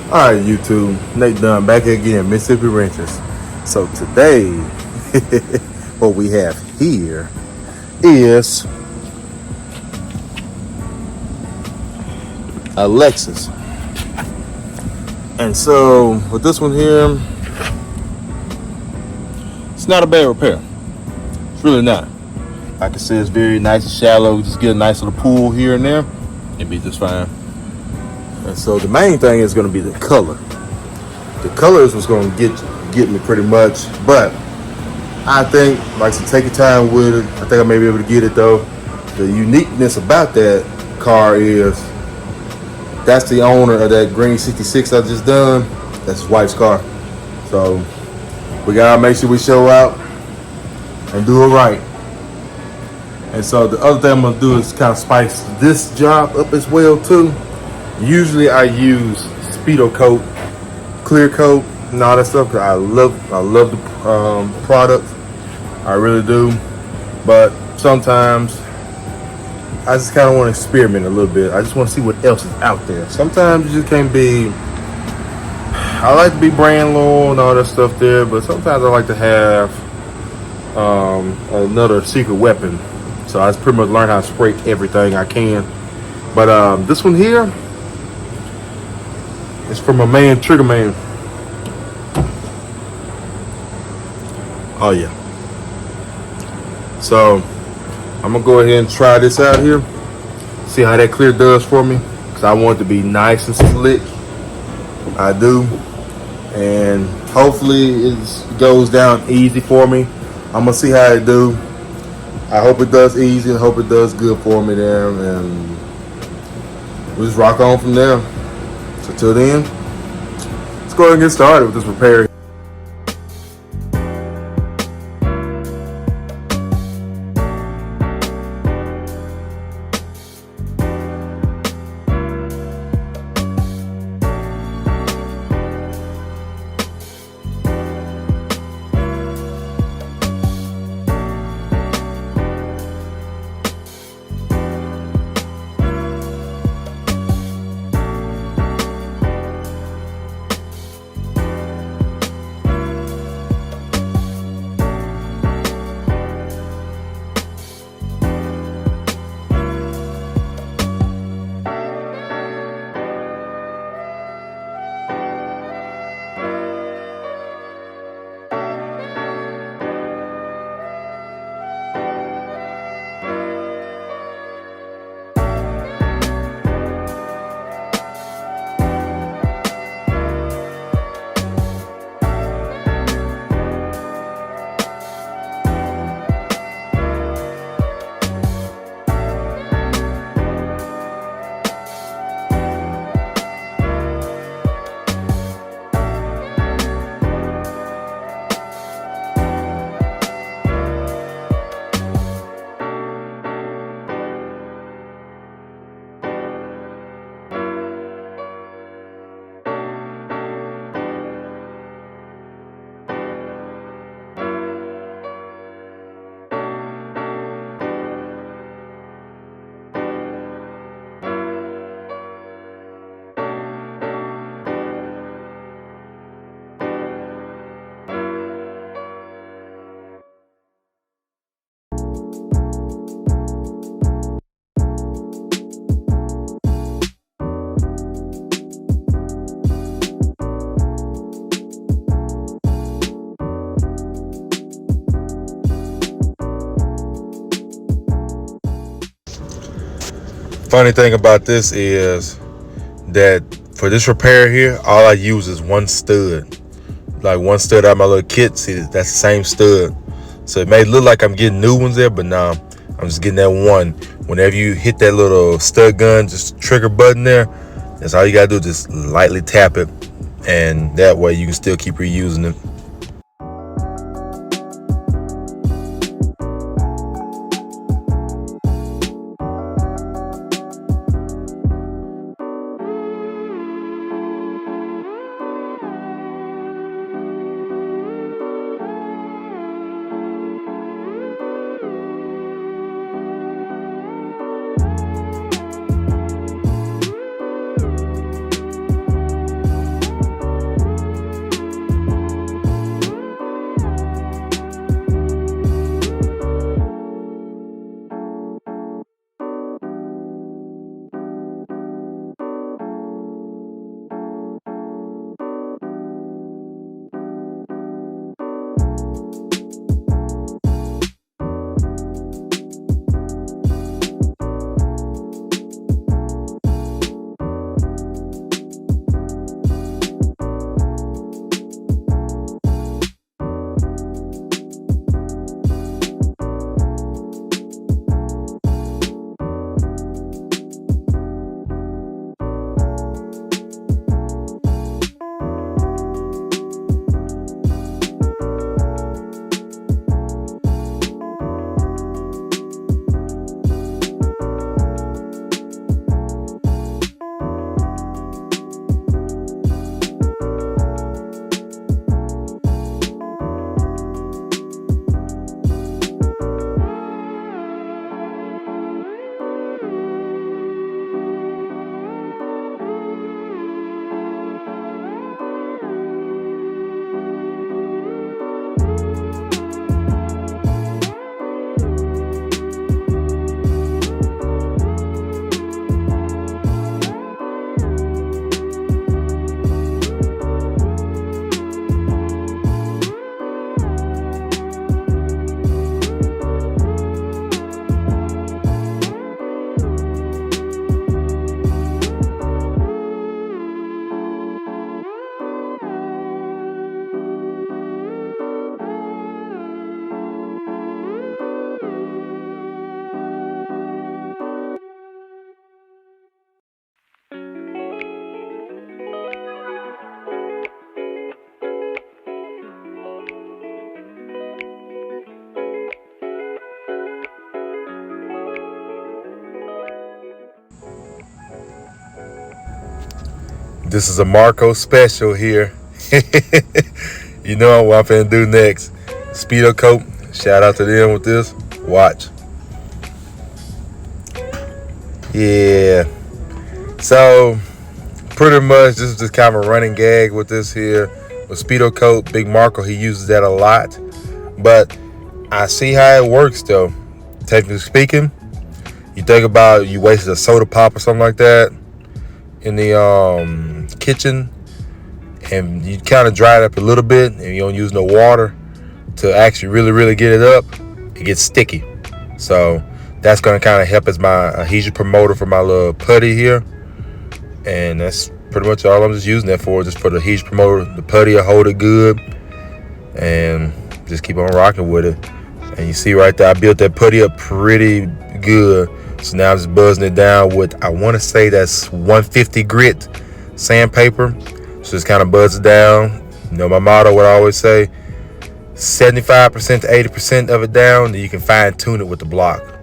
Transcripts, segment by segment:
Alright, YouTube, Nate Dunn back again, Mississippi Wrenches. So today, what we have here is a Lexus. And so with this one here, it's not a bad repair. It's really not. Like I said, it's very nice and shallow. Just get a nice little pool here and there, it'd be just fine. And so the main thing is going to be the color. The color is what's going to get me pretty much. But I think, like, to take your time with it. I think I may be able to get it though. The uniqueness about that car is that's the owner of that green 66 I just done. That's his wife's car. So we gotta make sure we show out and do it right. And so the other thing I'm gonna do is kind of spice this job up as well too. Usually I use Speedo coat, clear coat, and all that stuff because I love the product. I really do. But sometimes I just kind of want to experiment a little bit. I just want to see what else is out there. Sometimes you just can't be. I like to be brand loyal and all that stuff there, but sometimes I like to have another secret weapon. So I just pretty much learn how to spray everything I can. But this one here. It's from my man, Trigger Man. Oh yeah. So I'm gonna go ahead and try this out here. See how that clear does for me. Cause I want it to be nice and slick. I do. And hopefully it goes down easy for me. I'm gonna see how it do. I hope it does easy and hope it does good for me there. And we'll just rock on from there. So till then, let's go ahead and get started with this repair. Funny thing about this is that for this repair here, all I use is one stud. Like one stud out of my little kit. See, that's the same stud. So it may look like I'm getting new ones there, but nah, I'm just getting that one. Whenever you hit that little stud gun, just trigger button there, that's all you gotta do, just lightly tap it. And that way you can still keep reusing it. This is a Marco special here. You know what I'm finna do next. Speedo coat. Shout out to them with this. Watch. Yeah. So pretty much this is just kind of a running gag with this here. With Speedo coat, Big Marco, he uses that a lot. But I see how it works though. Technically speaking, you think about you wasted a soda pop or something like that in the kitchen, and you kind of dry it up a little bit, and you don't use no water to actually really get it up. It gets sticky. So that's going to kind of help as my adhesion promoter for my little putty here. And that's pretty much all I'm just using that for, just for the adhesion promoter. The putty will hold it good and just keep on rocking with it. And you see right there, I built that putty up pretty good. So now I'm just buzzing it down with, I want to say that's 150 grit sandpaper. So just kind of buzz it down. You know my motto, what I always say, 75% to 80% of it down, then you can fine tune it with the block.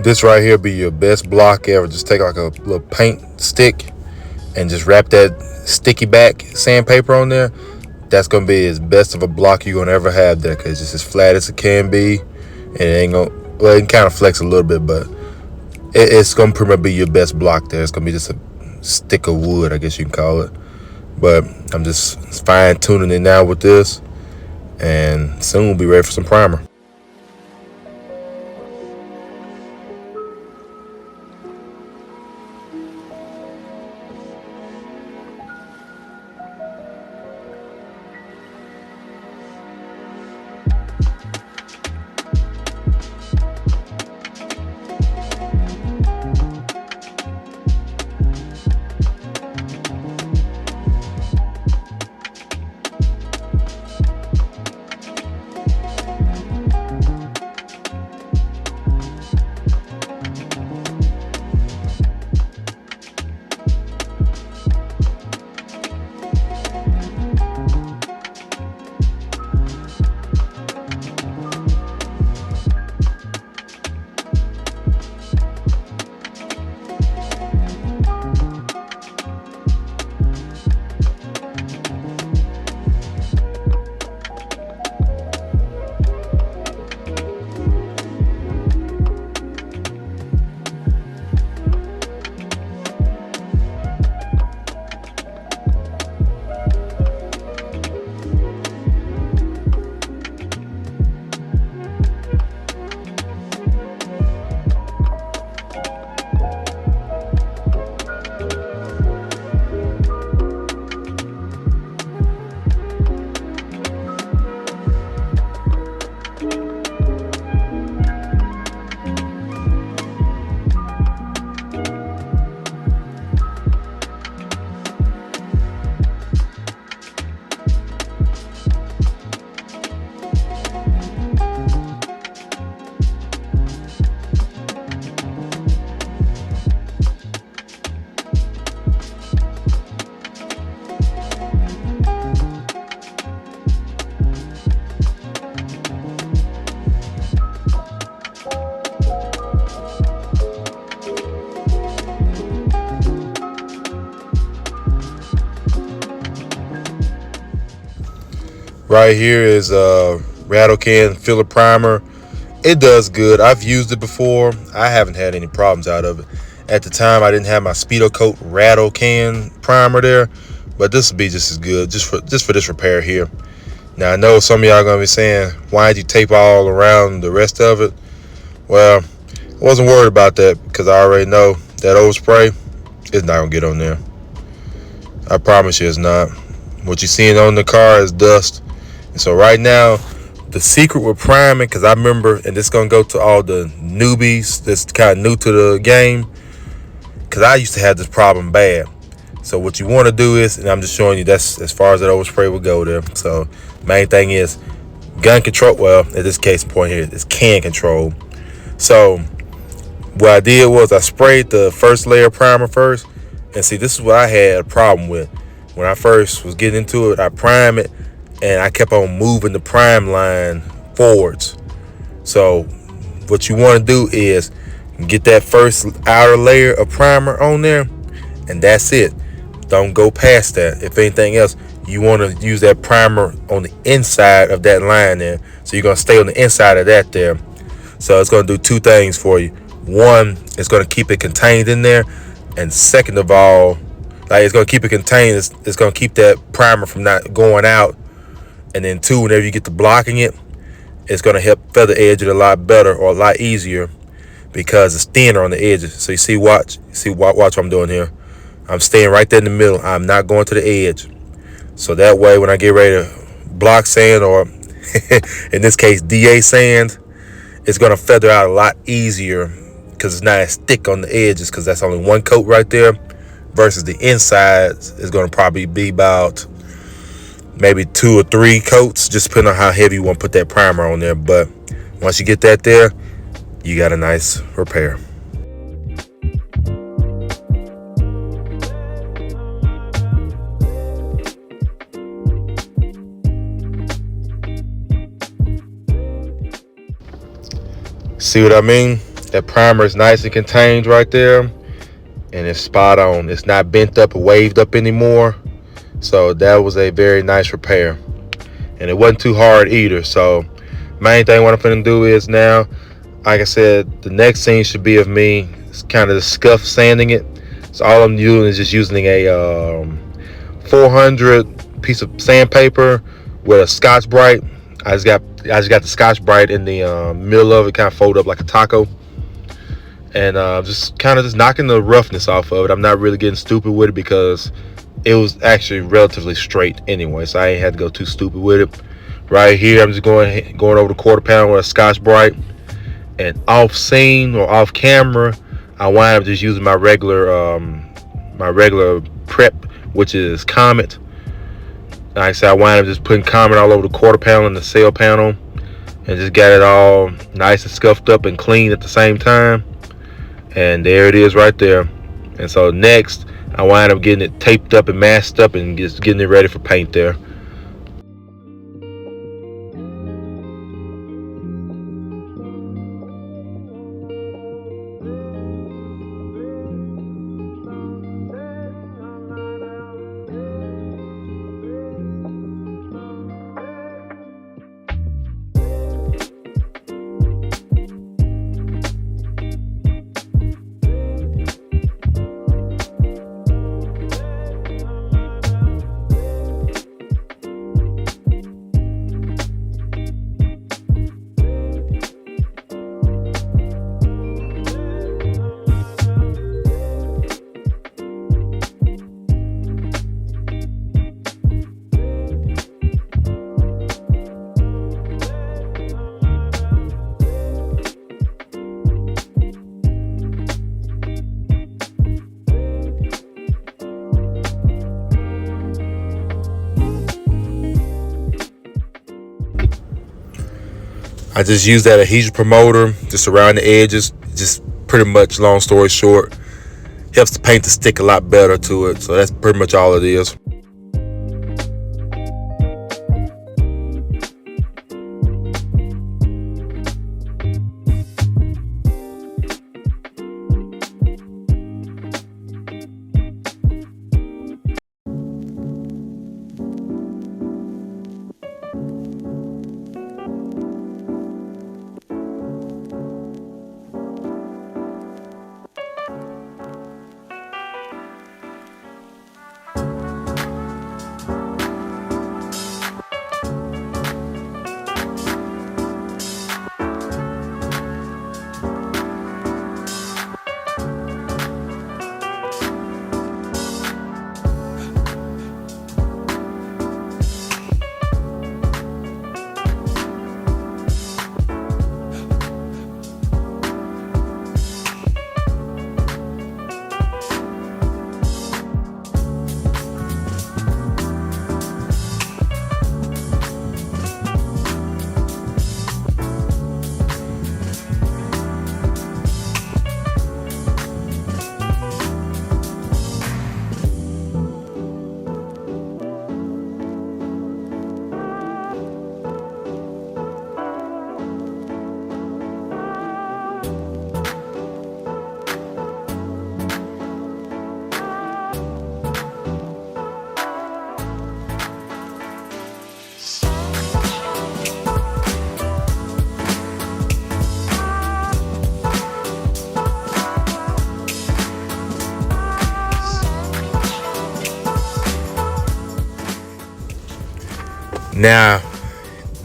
This right here be your best block ever. Just take like a little paint stick and just wrap that sticky back sandpaper on there. That's gonna be as best of a block you're gonna ever have there, because it's as flat as it can be, and it ain't gonna, well, it can kind of flex a little bit, but it's gonna pretty much be your best block there. It's gonna be just a stick of wood, I guess you can call it. But I'm just fine tuning it now with this, and soon we'll be ready for some primer. Right here is a rattle can filler primer. It does good. I've used it before. I haven't had any problems out of it. At the time, I didn't have my Speedo Coat Rattle Can primer there, but this will be just as good, just for this repair here. Now, I know some of y'all are going to be saying, why did you tape all around the rest of it? Well, I wasn't worried about that because I already know that overspray is not going to get on there. I promise you it's not. What you're seeing on the car is dust. And so right now, the secret with priming, because I remember, and this is going to go to all the newbies that's kind of new to the game, because I used to have this problem bad. So what you want to do is, and I'm just showing you that's as far as that overspray will go there. So main thing is gun control. Well, in this case point here is can control. So what I did was I sprayed the first layer of primer first. And see, this is what I had a problem with. When I first was getting into it, I primed it and I kept on moving the prime line forwards. So what you want to do is get that first outer layer of primer on there, and that's it. Don't go past that. If anything else, you want to use that primer on the inside of that line there. So you're going to stay on the inside of that there. So it's going to do two things for you. One, it's going to keep it contained in there. And second of all, like, it's going to keep it contained. It's going to keep that primer from not going out. And then two, whenever you get to blocking it, it's going to help feather edge it a lot better or a lot easier because it's thinner on the edges. So you see, watch what I'm doing here. I'm staying right there in the middle. I'm not going to the edge. So that way, when I get ready to block sand, or in this case, DA sand, it's going to feather out a lot easier because it's not as thick on the edges, because that's only one coat right there versus the inside is going to probably be about maybe 2 or 3 coats, just depending on how heavy you want to put that primer on there. But once you get that there, you got a nice repair. See what I mean? That primer is nice and contained right there, and it's spot on. It's not bent up or waved up anymore. So that was a very nice repair, and it wasn't too hard either. So main thing what I'm finna do is now, like I said, the next scene should be of me kind of scuff sanding it. So all I'm doing is just using a 400 piece of sandpaper with a Scotch Brite. I just got the Scotch Brite in the middle of it, kind of fold up like a taco, and just knocking the roughness off of it. I'm not really getting stupid with it because it was actually relatively straight anyway, so I ain't had to go too stupid with it. Right here, I'm just going over the quarter pound with a Scotch Brite, and off scene or off camera, I wind up just using my regular prep, which is Comet. Like I said, I wind up just putting Comet all over the quarter pound and the sail panel, and just got it all nice and scuffed up and clean at the same time. And there it is right there. And so next, I wind up getting it taped up and masked up and just getting it ready for paint there. I just use that adhesion promoter just around the edges. Just pretty much, long story short, helps the paint to stick a lot better to it. So that's pretty much all it is. Now,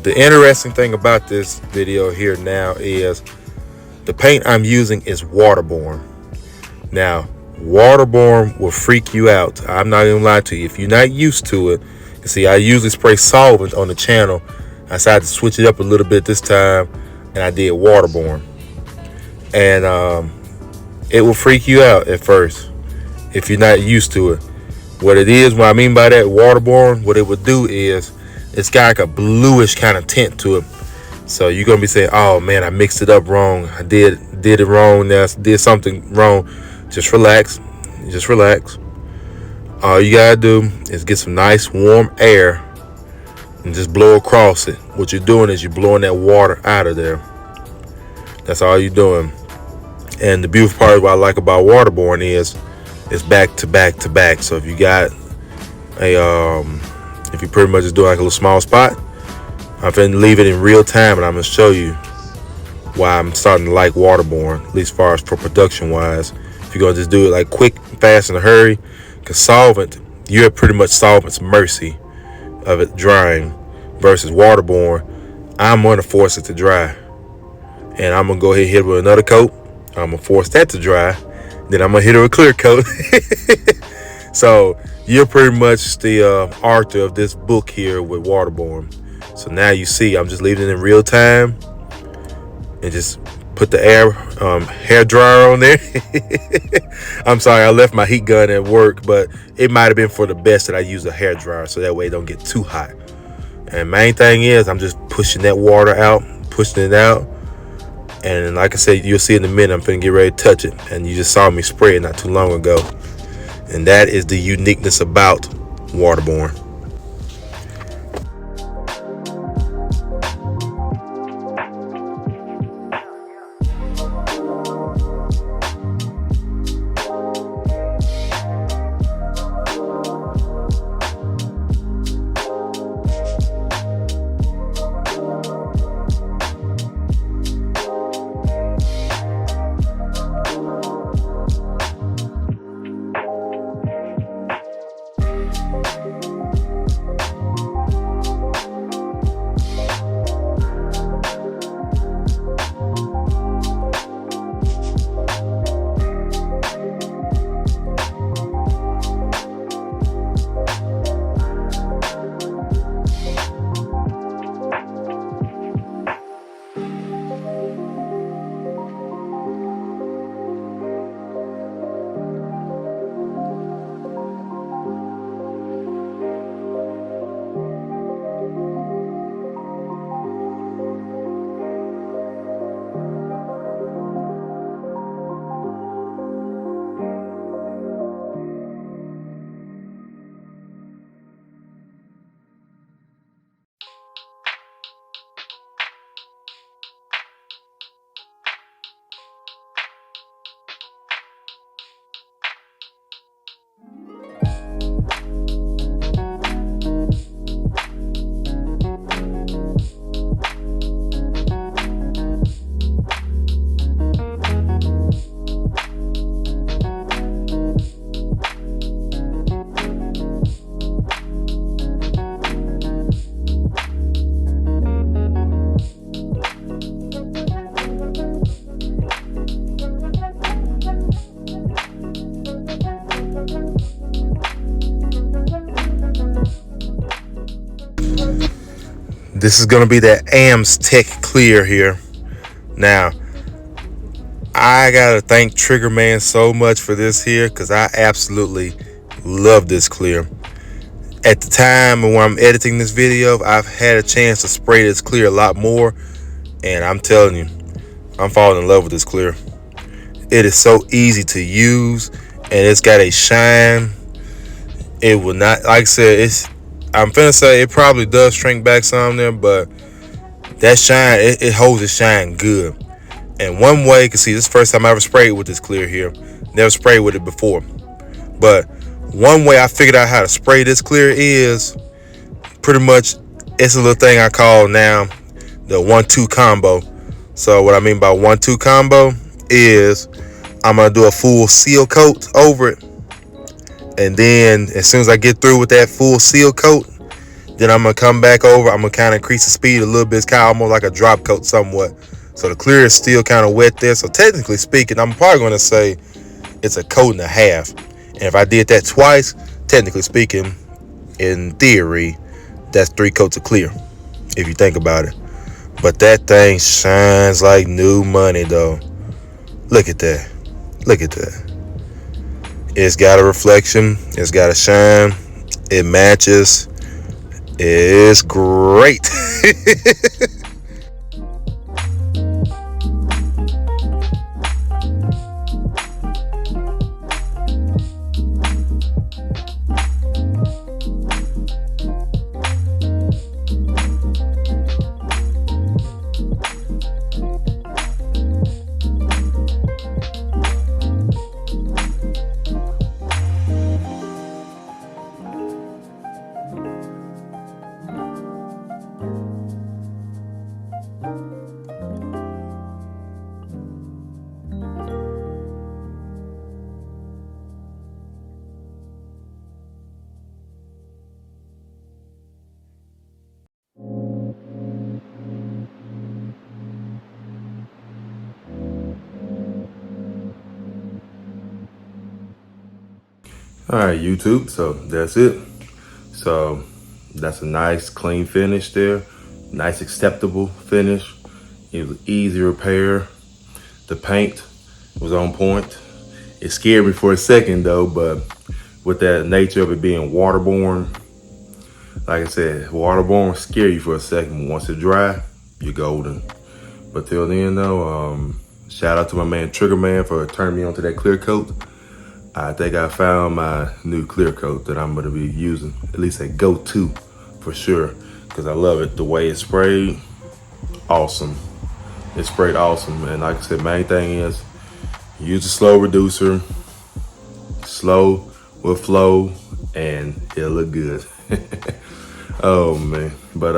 the interesting thing about this video here now is the paint I'm using is Waterborne. Now, Waterborne will freak you out. I'm not even lying to you. If you're not used to it, you see, I usually spray solvent on the channel. I decided to switch it up a little bit this time, and I did Waterborne. And it will freak you out at first if you're not used to it. What it is, what I mean by that, Waterborne, what it would do is it's got like a bluish kind of tint to it. So you're gonna be saying, "Oh man, I mixed it up wrong. I did it wrong. Did something wrong." Just relax. Just relax. All you gotta do is get some nice warm air and just blow across it. What you're doing is you're blowing that water out of there. That's all you're doing. And the beautiful part of what I like about Waterborne is it's back to back to back. So if you got if you pretty much just do like a little small spot, I'm finna leave it in real time, and I'm gonna show you why I'm starting to like Waterborne, at least as far as for production wise. If you're gonna just do it like quick, fast, in a hurry, because solvent, you're at pretty much solvent's mercy of it drying, versus Waterborne, I'm gonna force it to dry, and I'm gonna go ahead and hit it with another coat. I'm gonna force that to dry, then I'm gonna hit it with a clear coat. So you're pretty much the author of this book here with Waterborne. So now you see, I'm just leaving it in real time, and just put the hair dryer on there. I'm sorry, I left my heat gun at work, but it might have been for the best that I use a hair dryer, so that way it don't get too hot. And main thing is, I'm just pushing that water out, pushing it out. And like I said, you'll see in a minute, I'm finna get ready to touch it. And you just saw me spray it not too long ago. And that is the uniqueness about Waterborne. This is going to be that AMS Tech Clear here. Now, I got to thank Trigger Man so much for this here, because I absolutely love this clear. At the time when I'm editing this video, I've had a chance to spray this clear a lot more, and I'm telling you, I'm falling in love with this clear. It is so easy to use, and it's got a shine. It will not, like I said, I'm finna say it probably does shrink back some there, but that shine, it holds its shine good. And one way, you can see this is the first time I ever sprayed with this clear here. Never sprayed with it before. But one way I figured out how to spray this clear is pretty much, it's a little thing I call now the 1-2 combo. So what I mean by 1-2 combo is I'm gonna do a full seal coat over it. And then as soon as I get through with that full seal coat, Then I'm gonna come back over. I'm gonna kind of increase the speed a little bit. It's kind of almost like a drop coat somewhat. So the clear is still kind of wet there. So technically speaking, I'm probably gonna say it's a coat and a half. And if I did that twice, technically speaking, in theory, that's 3 coats of clear, if you think about it. But that thing shines like new money, though. Look at that. Look at that. It's got a reflection. It's got a shine. It matches. It's great. All right, YouTube. So that's it. So that's a nice clean finish there. Nice acceptable finish. It was easy repair. The paint was on point. It scared me for a second though, but with that nature of it being waterborne, like I said, waterborne scare you for a second. Once it dry, you're golden. But till then though, shout out to my man Trigger Man for turning me onto that clear coat. I think I found my new clear coat that I'm gonna be using, at least a go-to for sure, because I love it. The way it sprayed, awesome. It sprayed awesome, and like I said, main thing is use a slow reducer, slow will flow, and it'll look good. Oh man, but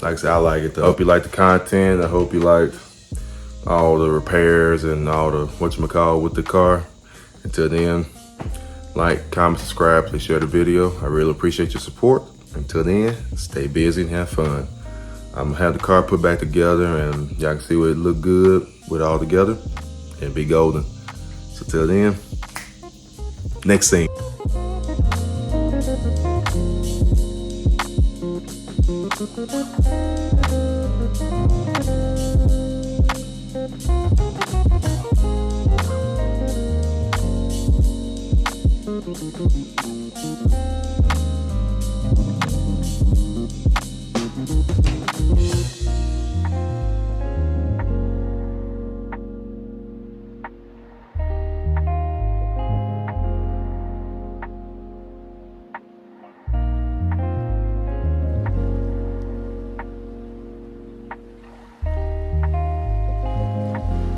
like I said, I like it though. I hope you like the content. I hope you liked all the repairs and all the whatchamacallit with the car. Until then, like, comment, subscribe, please share the video. I really appreciate your support. Until then, stay busy and have fun. I'm gonna have the car put back together and y'all can see what it look good with all together and be golden. So till then, next scene.